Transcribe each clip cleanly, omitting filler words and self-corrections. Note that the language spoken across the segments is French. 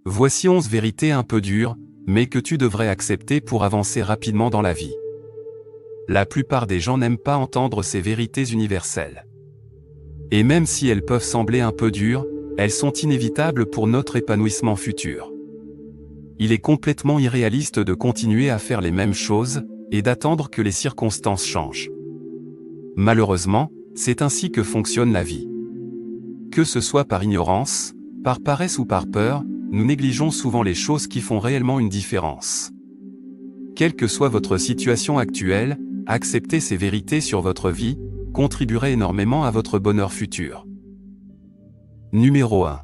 Voici 11 vérités un peu dures, mais que tu devrais accepter pour avancer rapidement dans la vie. La plupart des gens n'aiment pas entendre ces vérités universelles. Et même si elles peuvent sembler un peu dures, elles sont inévitables pour notre épanouissement futur. Il est complètement irréaliste de continuer à faire les mêmes choses, et d'attendre que les circonstances changent. Malheureusement, c'est ainsi que fonctionne la vie. Que ce soit par ignorance, par paresse ou par peur, nous négligeons souvent les choses qui font réellement une différence. Quelle que soit votre situation actuelle, accepter ces vérités sur votre vie contribuerait énormément à votre bonheur futur. Numéro 1.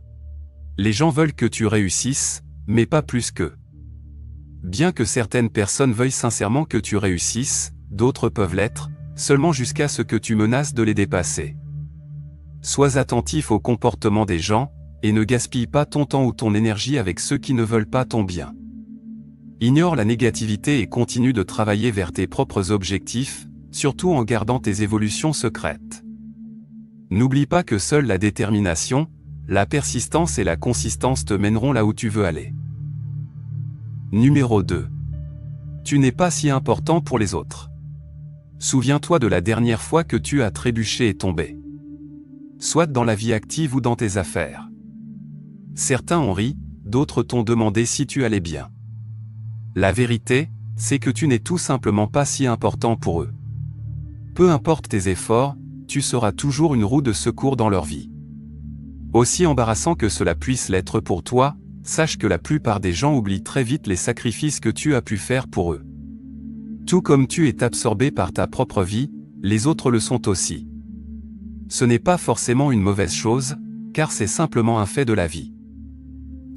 Les gens veulent que tu réussisses, mais pas plus qu'eux. Bien que certaines personnes veuillent sincèrement que tu réussisses, d'autres peuvent l'être, seulement jusqu'à ce que tu menaces de les dépasser. Sois attentif au comportement des gens, et ne gaspille pas ton temps ou ton énergie avec ceux qui ne veulent pas ton bien. Ignore la négativité et continue de travailler vers tes propres objectifs, surtout en gardant tes évolutions secrètes. N'oublie pas que seule la détermination, la persistance et la consistance te mèneront là où tu veux aller. Numéro 2. Tu n'es pas si important pour les autres. Souviens-toi de la dernière fois que tu as trébuché et tombé. Soit dans la vie active ou dans tes affaires. Certains ont ri, d'autres t'ont demandé si tu allais bien. La vérité, c'est que tu n'es tout simplement pas si important pour eux. Peu importe tes efforts, tu seras toujours une roue de secours dans leur vie. Aussi embarrassant que cela puisse l'être pour toi, sache que la plupart des gens oublient très vite les sacrifices que tu as pu faire pour eux. Tout comme tu es absorbé par ta propre vie, les autres le sont aussi. Ce n'est pas forcément une mauvaise chose, car c'est simplement un fait de la vie.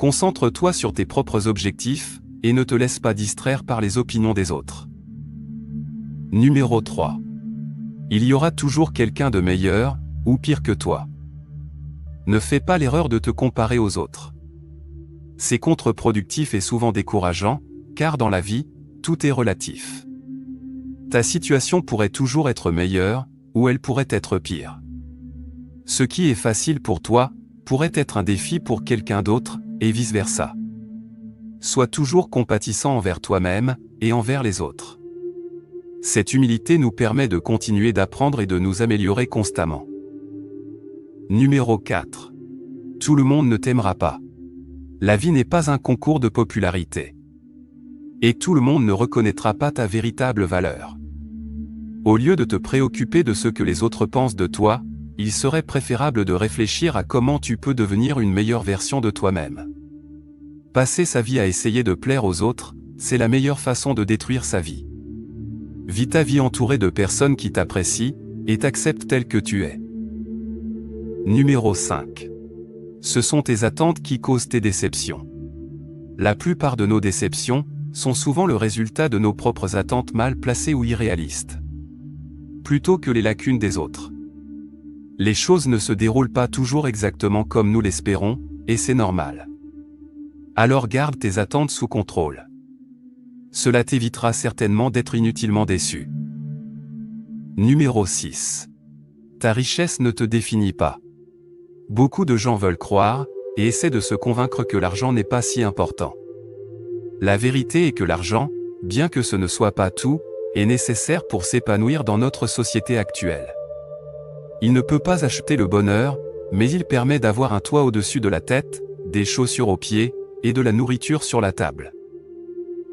Concentre-toi sur tes propres objectifs, et ne te laisse pas distraire par les opinions des autres. Numéro 3. Il y aura toujours quelqu'un de meilleur, ou pire que toi. Ne fais pas l'erreur de te comparer aux autres. C'est contre-productif et souvent décourageant, car dans la vie, tout est relatif. Ta situation pourrait toujours être meilleure, ou elle pourrait être pire. Ce qui est facile pour toi, pourrait être un défi pour quelqu'un d'autre, et vice-versa. Sois toujours compatissant envers toi-même, et envers les autres. Cette humilité nous permet de continuer d'apprendre et de nous améliorer constamment. Numéro 4. Tout le monde ne t'aimera pas. La vie n'est pas un concours de popularité. Et tout le monde ne reconnaîtra pas ta véritable valeur. Au lieu de te préoccuper de ce que les autres pensent de toi, il serait préférable de réfléchir à comment tu peux devenir une meilleure version de toi-même. Passer sa vie à essayer de plaire aux autres, c'est la meilleure façon de détruire sa vie. Vis ta vie entourée de personnes qui t'apprécient, et t'acceptent tel que tu es. Numéro 5. Ce sont tes attentes qui causent tes déceptions. La plupart de nos déceptions sont souvent le résultat de nos propres attentes mal placées ou irréalistes. Plutôt que les lacunes des autres. Les choses ne se déroulent pas toujours exactement comme nous l'espérons, et c'est normal. Alors garde tes attentes sous contrôle. Cela t'évitera certainement d'être inutilement déçu. Numéro 6. Ta richesse ne te définit pas. Beaucoup de gens veulent croire, et essaient de se convaincre que l'argent n'est pas si important. La vérité est que l'argent, bien que ce ne soit pas tout, est nécessaire pour s'épanouir dans notre société actuelle. Il ne peut pas acheter le bonheur, mais il permet d'avoir un toit au-dessus de la tête, des chaussures aux pieds, et de la nourriture sur la table.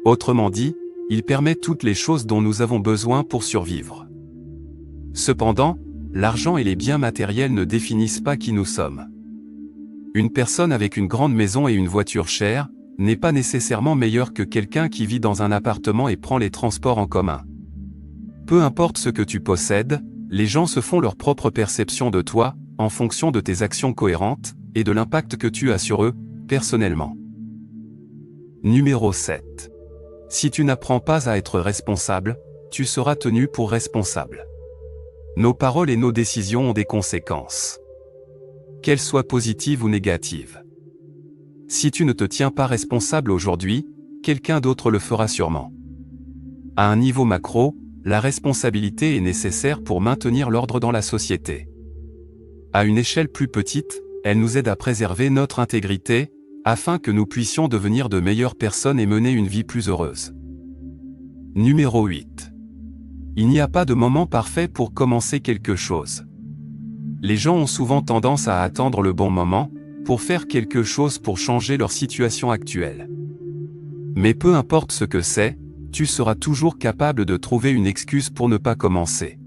Autrement dit, il permet toutes les choses dont nous avons besoin pour survivre. Cependant, l'argent et les biens matériels ne définissent pas qui nous sommes. Une personne avec une grande maison et une voiture chère n'est pas nécessairement meilleure que quelqu'un qui vit dans un appartement et prend les transports en commun. Peu importe ce que tu possèdes, les gens se font leur propre perception de toi, en fonction de tes actions cohérentes, et de l'impact que tu as sur eux, personnellement. Numéro 7. Si tu n'apprends pas à être responsable, tu seras tenu pour responsable. Nos paroles et nos décisions ont des conséquences. Qu'elles soient positives ou négatives. Si tu ne te tiens pas responsable aujourd'hui, quelqu'un d'autre le fera sûrement. À un niveau macro, la responsabilité est nécessaire pour maintenir l'ordre dans la société. À une échelle plus petite, elle nous aide à préserver notre intégrité, afin que nous puissions devenir de meilleures personnes et mener une vie plus heureuse. Numéro 8. Il n'y a pas de moment parfait pour commencer quelque chose. Les gens ont souvent tendance à attendre le bon moment pour faire quelque chose pour changer leur situation actuelle. Mais peu importe ce que c'est, tu seras toujours capable de trouver une excuse pour ne pas commencer.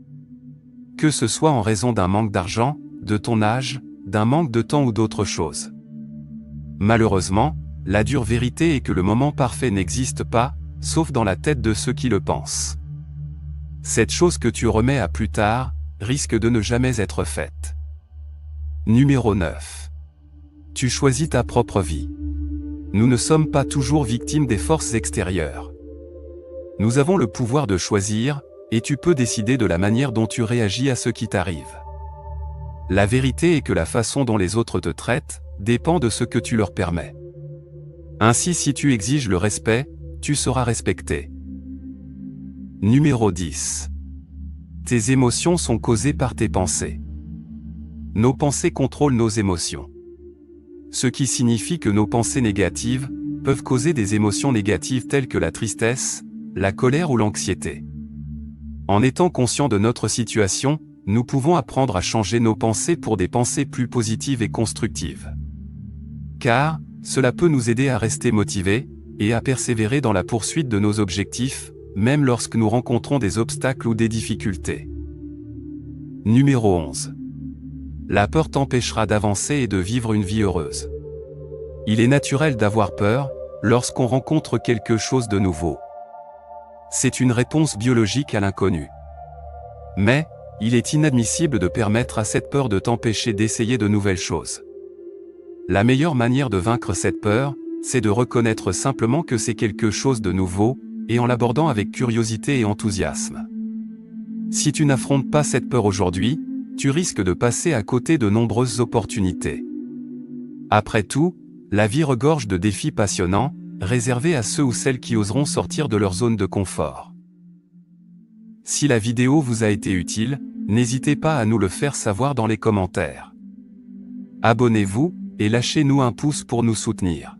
Que ce soit en raison d'un manque d'argent, de ton âge, d'un manque de temps ou d'autre chose. Malheureusement, la dure vérité est que le moment parfait n'existe pas, sauf dans la tête de ceux qui le pensent. Cette chose que tu remets à plus tard, risque de ne jamais être faite. Numéro 9. Tu choisis ta propre vie. Nous ne sommes pas toujours victimes des forces extérieures. Nous avons le pouvoir de choisir, et tu peux décider de la manière dont tu réagis à ce qui t'arrive. La vérité est que la façon dont les autres te traitent dépend de ce que tu leur permets. Ainsi, si tu exiges le respect, tu seras respecté. Numéro 10. Tes émotions sont causées par tes pensées. Nos pensées contrôlent nos émotions. Ce qui signifie que nos pensées négatives peuvent causer des émotions négatives telles que la tristesse, la colère ou l'anxiété. En étant conscient de notre situation, nous pouvons apprendre à changer nos pensées pour des pensées plus positives et constructives. Car, cela peut nous aider à rester motivés et à persévérer dans la poursuite de nos objectifs, même lorsque nous rencontrons des obstacles ou des difficultés. Numéro 11. La peur t'empêchera d'avancer et de vivre une vie heureuse. Il est naturel d'avoir peur lorsqu'on rencontre quelque chose de nouveau. C'est une réponse biologique à l'inconnu. Mais, il est inadmissible de permettre à cette peur de t'empêcher d'essayer de nouvelles choses. La meilleure manière de vaincre cette peur, c'est de reconnaître simplement que c'est quelque chose de nouveau, et en l'abordant avec curiosité et enthousiasme. Si tu n'affrontes pas cette peur aujourd'hui, tu risques de passer à côté de nombreuses opportunités. Après tout, la vie regorge de défis passionnants, réservés à ceux ou celles qui oseront sortir de leur zone de confort. Si la vidéo vous a été utile, n'hésitez pas à nous le faire savoir dans les commentaires. Abonnez-vous, et lâchez-nous un pouce pour nous soutenir.